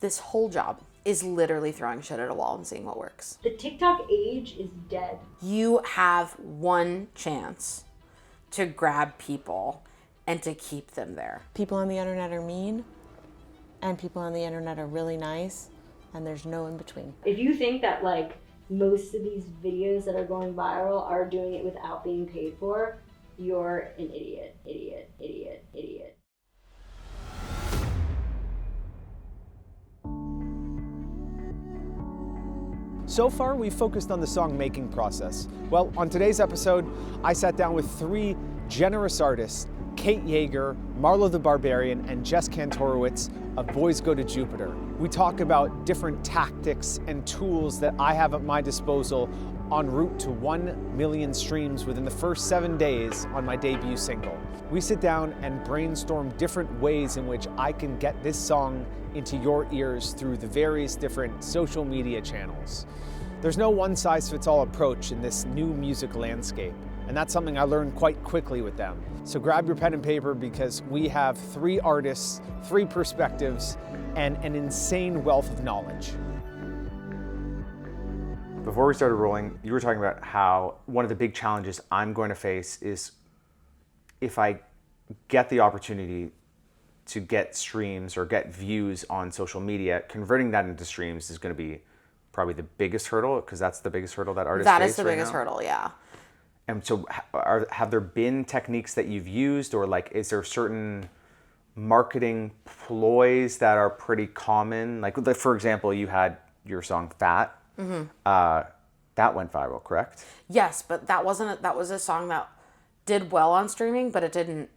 This whole job is literally throwing shit at a wall and seeing what works. The TikTok age is dead. You have one chance to grab people and to keep them there. People on the internet are mean, and people on the internet are really nice, and there's no in between. If you think that like most of these videos that are going viral are doing it without being paid for, you're an idiot, idiot, idiot, idiot. So far, we've focused on the song making process. Well, on today's episode, I sat down with three generous artists, Kate Yeager, Marlo the Barbarian, and Jess Kantorowitz of Boys Go to Jupiter. We talk about different tactics and tools that I have at my disposal en route to 1 million streams within the first 7 days on my debut single. We sit down and brainstorm different ways in which I can get this song into your ears through the various different social media channels. There's no one-size-fits-all approach in this new music landscape, and that's something I learned quite quickly with them. So grab your pen and paper because we have three artists, three perspectives, and an insane wealth of knowledge. Before we started rolling, you were talking about how one of the big challenges I'm going to face is if I get the opportunity to get streams or get views on social media, converting that into streams is going to be probably the biggest hurdle, because that's the biggest hurdle that artists face That is the right biggest now. hurdle, yeah. And so have there been techniques that you've used, or like is there certain marketing ploys that are pretty common? Like for example, you had your song Fat. Mm-hmm. That went viral, correct? Yes, but that was a song that did well on streaming, but it didn't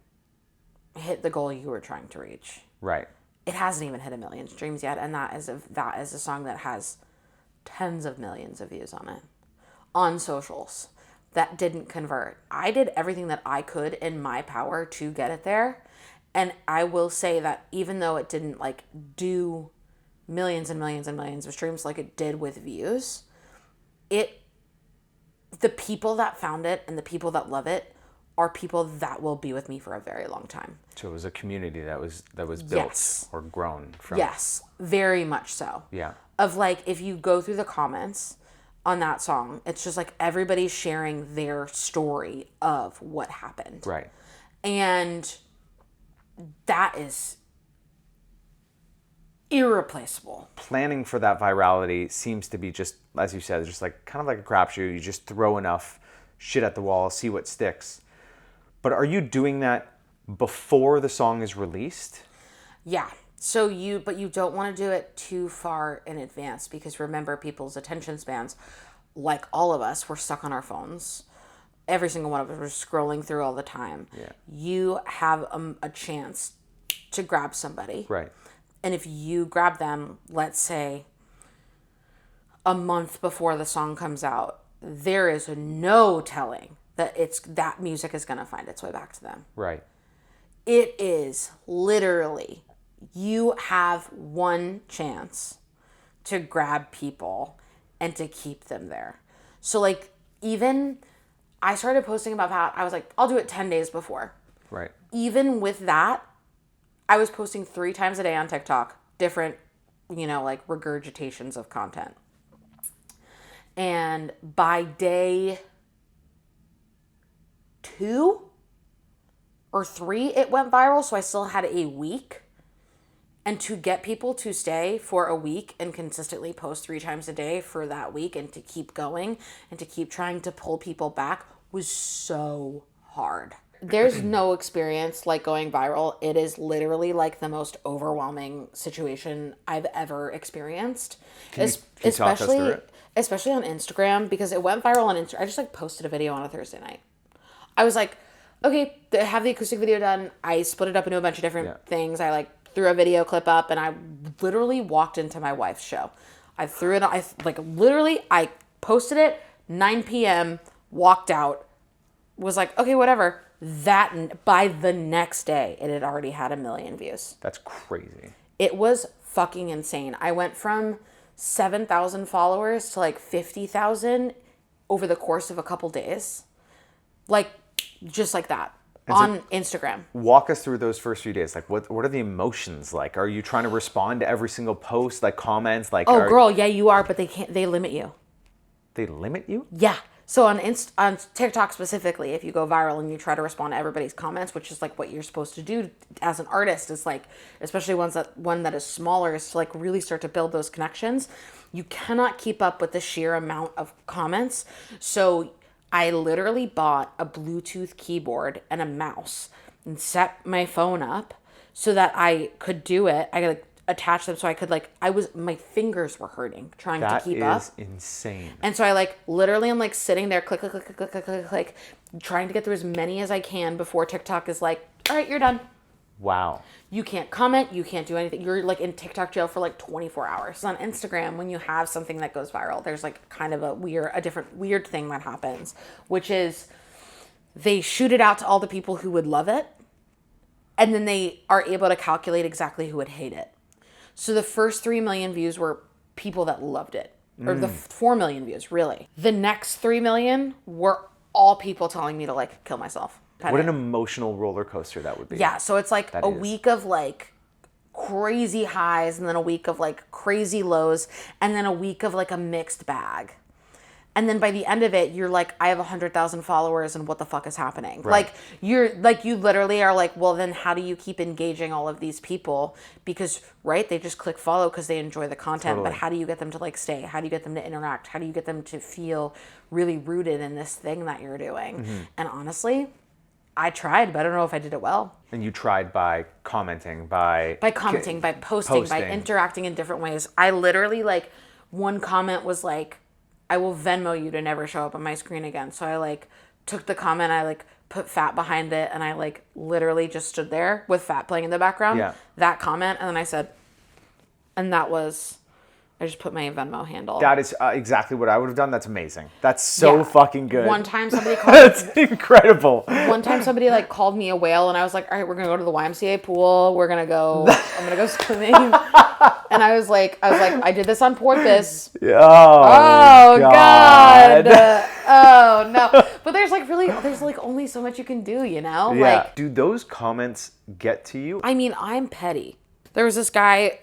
hit the goal you were trying to reach. Right. It hasn't even hit 1 million streams yet, and that is a song that has tens of millions of views on it on socials. That didn't convert. I did everything that I could in my power to get it there, and I will say that even though it didn't like do millions and millions and millions of streams like it did with views, the people that found it and the people that love it are people that will be with me for a very long time. So it was a community that was built Yes. or grown from. Yes, very much so. Yeah. Of like, if you go through the comments on that song, it's just like everybody's sharing their story of what happened. Right. And that is irreplaceable. Planning for that virality seems to be just, as you said, just like kind of like a crapshoot. You just throw enough shit at the wall, see what sticks. But are you doing that before the song is released? Yeah. But you don't want to do it too far in advance, because remember, people's attention spans, like all of us, we're stuck on our phones. Every single one of us, we're scrolling through all the time. Yeah. You have a chance to grab somebody. Right. And if you grab them, let's say a month before the song comes out, there is no telling that music is going to find its way back to them. Right. It is literally, you have one chance to grab people and to keep them there. So like, even I started posting about Pat, I was like, I'll do it 10 days before. Right. Even with that, I was posting 3 times a day on TikTok, different, like regurgitations of content. And by day 2 or 3, it went viral. So I still had a week. And to get people to stay for a week and consistently post 3 times a day for that week and to keep going and to keep trying to pull people back was so hard. There's no experience like going viral. It is literally like the most overwhelming situation I've ever experienced. Can you talk us through it? Especially on Instagram, because it went viral on Instagram. I just like posted a video on a Thursday night. I was like, okay, have the acoustic video done. I split it up into a bunch of different things. I like threw a video clip up, and I literally walked into my wife's show. I threw it, I posted it, 9 p.m., walked out, was like, okay, whatever. That, by the next day, it had already had 1 million views. That's crazy. It was fucking insane. I went from 7,000 followers to like 50,000 over the course of a couple days. Like, just like that. on Instagram. Walk us through those first few days. Like, what are the emotions like? Are you trying to respond to every single post, like comments? Like, oh, girl, yeah, you are, but they limit you. They limit you? Yeah. So on TikTok specifically, if you go viral and you try to respond to everybody's comments, which is like what you're supposed to do as an artist, is like, especially one that is smaller, is to like really start to build those connections. You cannot keep up with the sheer amount of comments. So I literally bought a Bluetooth keyboard and a mouse and set my phone up so that I could do it. I could attach them so I could my fingers were hurting trying to keep up. That is insane. And so I literally am sitting there click, trying to get through as many as I can before TikTok is like, all right, you're done. Wow. You can't comment. You can't do anything. You're in TikTok jail for 24 hours. So on Instagram, when you have something that goes viral, there's kind of a different weird thing that happens, which is they shoot it out to all the people who would love it. And then they are able to calculate exactly who would hate it. So the first 3 million views were people that loved it. Or the 4 million views, really. The next 3 million were all people telling me to kill myself. What an emotional roller coaster that would be. Yeah, so it's a week of crazy highs, and then a week of crazy lows, and then a week of a mixed bag. And then by the end of it, you're I have 100,000 followers, and what the fuck is happening? Right. You literally are well, then how do you keep engaging all of these people? Because, right, they just click follow because they enjoy the content, Totally. but how do you get them to stay? How do you get them to interact? How do you get them to feel really rooted in this thing that you're doing? Mm-hmm. And honestly, I tried, but I don't know if I did it well. And you tried by commenting, by posting, by interacting in different ways. I literally one comment was I will Venmo you to never show up on my screen again. So I took the comment, I put Fat behind it, and I literally just stood there with Fat playing in the background. Yeah. That comment, and then I said, and that was, I just put my Venmo handle. That is exactly what I would have done. That's amazing. That's so fucking good. One time somebody called That's incredible. One time somebody called me a whale, and I was like, all right, we're gonna go to the YMCA pool. I'm gonna go swimming. And I was like, I did this on purpose. Oh God. Oh no. But there's only so much you can do, you know? Yeah. Do those comments get to you? I mean, I'm petty. There was this guy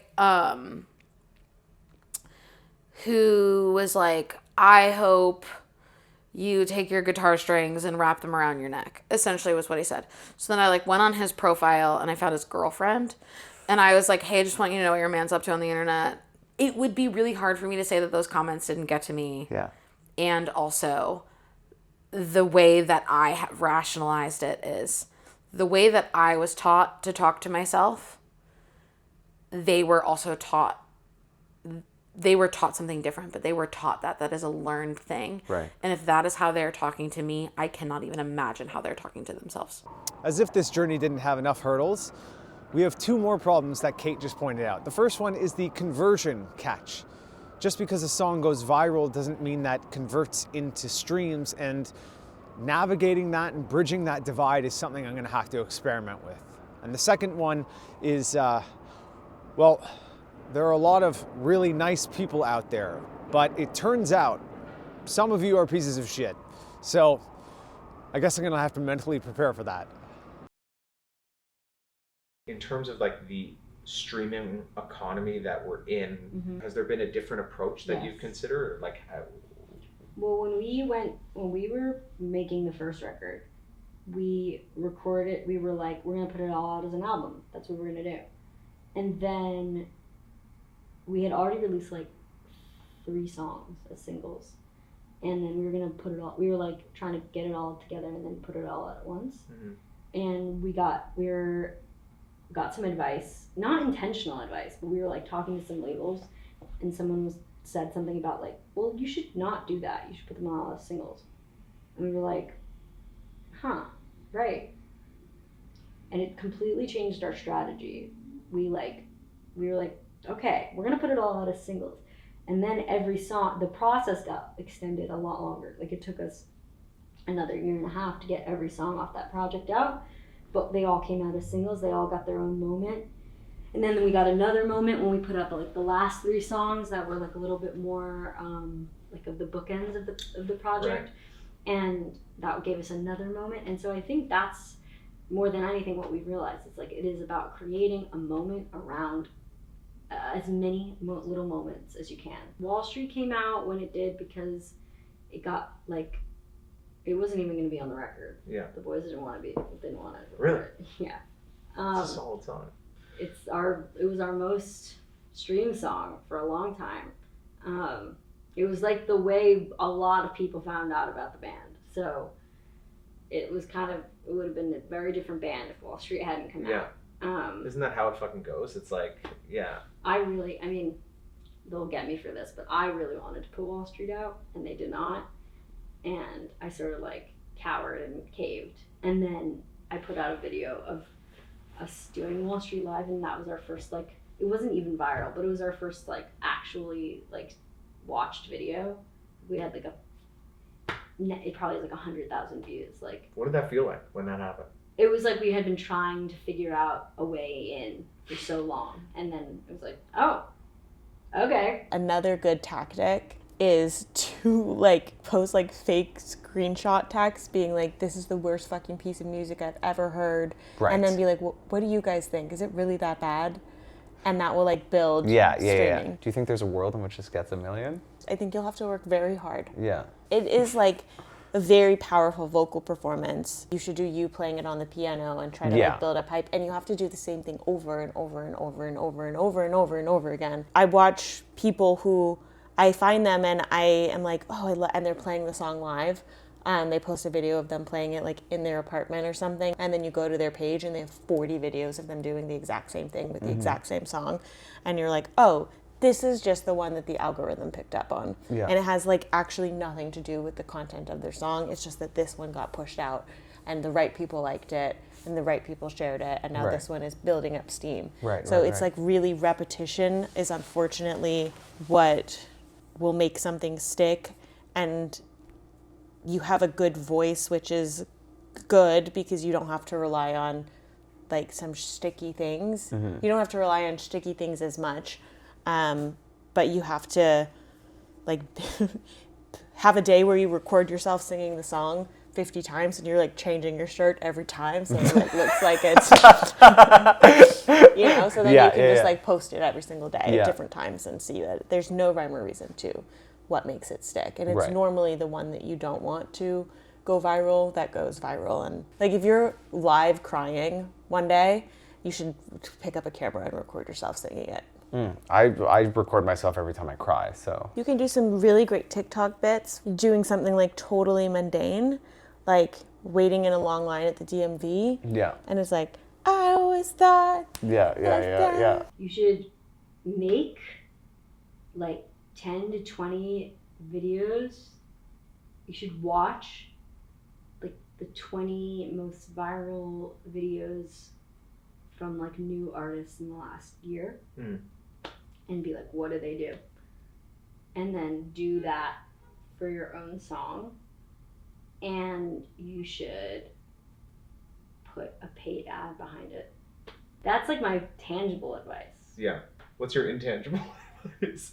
who was I hope you take your guitar strings and wrap them around your neck, essentially was what he said. So then I went on his profile and I found his girlfriend. And I was like, hey, I just want you to know what your man's up to on the internet. It would be really hard for me to say that those comments didn't get to me. Yeah. And also, the way that I have rationalized it is the way that I was taught to talk to myself, they were also taught something different, but they were taught that is a learned thing. Right. And if that is how they're talking to me, I cannot even imagine how they're talking to themselves. As if this journey didn't have enough hurdles, we have 2 more problems that Kate just pointed out. The first one is the conversion catch. Just because a song goes viral doesn't mean that converts into streams, and navigating that and bridging that divide is something I'm gonna have to experiment with. And the second one is, well, there are a lot of really nice people out there, but it turns out some of you are pieces of shit. So I guess I'm gonna have to mentally prepare for that. In terms of the streaming economy that we're in, has there been a different approach that you've considered? Well, when we were making the first record, we recorded, we were we're gonna put it all out as an album. That's what we're gonna do. And then we had already released 3 songs as singles. And then we were gonna put it all, we were trying to get it all together and then put it all out at once. Mm-hmm. And we got some advice, not intentional advice, but we were talking to some labels, and someone said something about well, you should not do that. You should put them all as singles. And we were huh, right. And it completely changed our strategy. We were okay, we're gonna put it all out as singles. And then every song, the process got extended a lot longer. It took us another 1.5 years to get every song off that project out. But they all came out as singles. They all got their own moment. And then we got another moment when we put up the last 3 songs that were a little bit more of the bookends of the project. Right. And that gave us another moment. And so I think that's more than anything, what we've realized is like it is about creating a moment around as many little moments as you can. Wall Street came out when it did because it got like, it wasn't even going to be on the record. Yeah. The boys didn't want to. Really? Yeah. It's a solid song. It was our most streamed song for a long time. It was like the way a lot of people found out about the band. So it was kind of, it would have been a very different band if Wall Street hadn't come out. Isn't that how it fucking goes? It's like, yeah. I mean, they'll get me for this, but I really wanted to put Wall Street out, and they did not. And I sort of like cowered and caved. And then I put out a video of us doing Wall Street Live, and that was our first, like, it wasn't even viral, but it was our first, like, actually, like, watched video. We had, like, it probably was, like, 100,000 views. Like, what did that feel like when that happened? It was like we had been trying to figure out a way in for so long, and then it was like, oh, okay. Another good tactic is to like post like fake screenshot text being like, this is the worst fucking piece of music I've ever heard. Right. And then be like, what do you guys think? Is it really that bad? And that will like build streaming. Do you think there's a world in which this gets 1 million? I think you'll have to work very hard. Yeah. It is like a very powerful vocal performance. You should do you playing it on the piano and try to like build up hype, and you have to do the same thing over and over and over and over and over and over and over again. I watch people who I find them and I am like, oh, and they're playing the song live. They post a video of them playing it like in their apartment or something, and then you go to their page and they have 40 videos of them doing the exact same thing with the exact same song, and you're like, oh, this is just the one that the algorithm picked up on. Yeah. And it has like actually nothing to do with the content of their song. It's just that this one got pushed out and the right people liked it and the right people shared it, and now this one is building up steam. So it's like really repetition is unfortunately what will make something stick, and you have a good voice, which is good because you don't have to rely on like some sticky things. You don't have to rely on sticky things as much. But you have to like have a day where you record yourself singing the song 50 times and you're like changing your shirt every time so it like, looks like it's so then you can just like post it every single day at different times and see that there's no rhyme or reason to what makes it stick, and it's normally the one that you don't want to go viral that goes viral. And like if you're live crying one day, you should pick up a camera and record yourself singing it. I record myself every time I cry, so. You can do some really great TikTok bits, doing something like totally mundane, like waiting in a long line at the DMV. Yeah. And it's like, I always thought. Yeah. You should make like 10 to 20 videos. You should watch like the 20 most viral videos from like new artists in the last year. And be like, what do they do? And then do that for your own song. And you should put a paid ad behind it. That's like my tangible advice. Yeah. What's your intangible advice?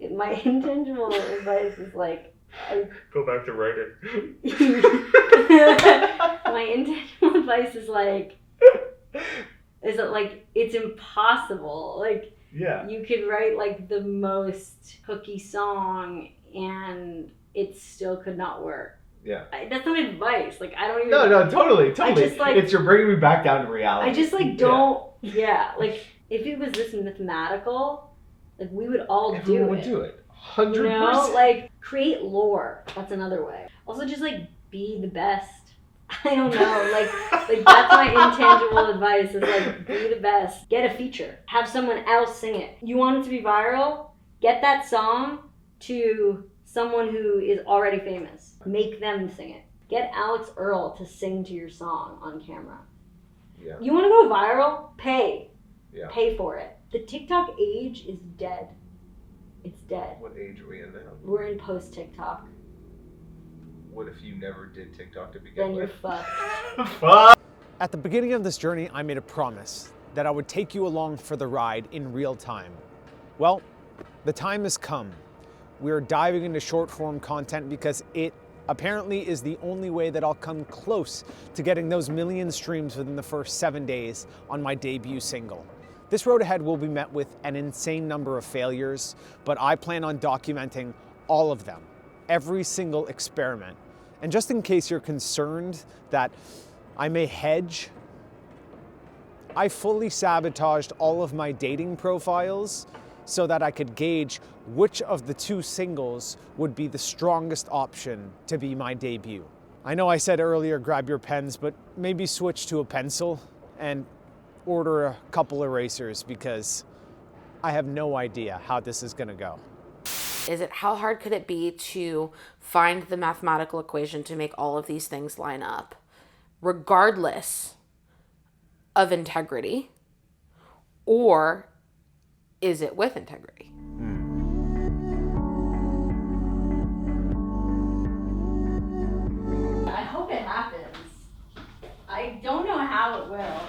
My intangible advice is like, go back to writing. my intangible advice is like, it's impossible. Like, you could write like the most hooky song and it still could not work. Yeah. That's not advice. Like, I don't even. No, totally. I just, like, you're bringing me back down to reality. I just like don't. Like if it was this mathematical, like we would all Everyone would do it. 100%. You know, like create lore. That's another way. Also, just like be the best. I don't know, like that's my intangible advice is like be the best. Get a feature. Have someone else sing it. You want it to be viral? Get that song to someone who is already famous. Make them sing it. Get Alex Earl to sing to your song on camera. Yeah. You want to go viral? Pay. Yeah. Pay for it. The TikTok age is dead. It's dead. What age are we in now? We're in post TikTok. What if you never did TikTok to begin Then with? you're fucked. Fuck! At the beginning of this journey, I made a promise that I would take you along for the ride in real time. Well, the time has come. We are diving into short form content because it apparently is the only way that I'll come close to getting those million streams within the first 7 days on my debut single. This road ahead will be met with an insane number of failures, but I plan on documenting all of them, every single experiment. And just in case you're concerned that I may hedge, I fully sabotaged all of my dating profiles so that I could gauge which of the 2 singles would be the strongest option to be my debut. I know I said earlier grab your pens, but maybe switch to a pencil and order a couple erasers because I have no idea how this is gonna go. Is it how hard could it be to find the mathematical equation to make all of these things line up, regardless of integrity, or is it with integrity? I hope it happens. I don't know how it will.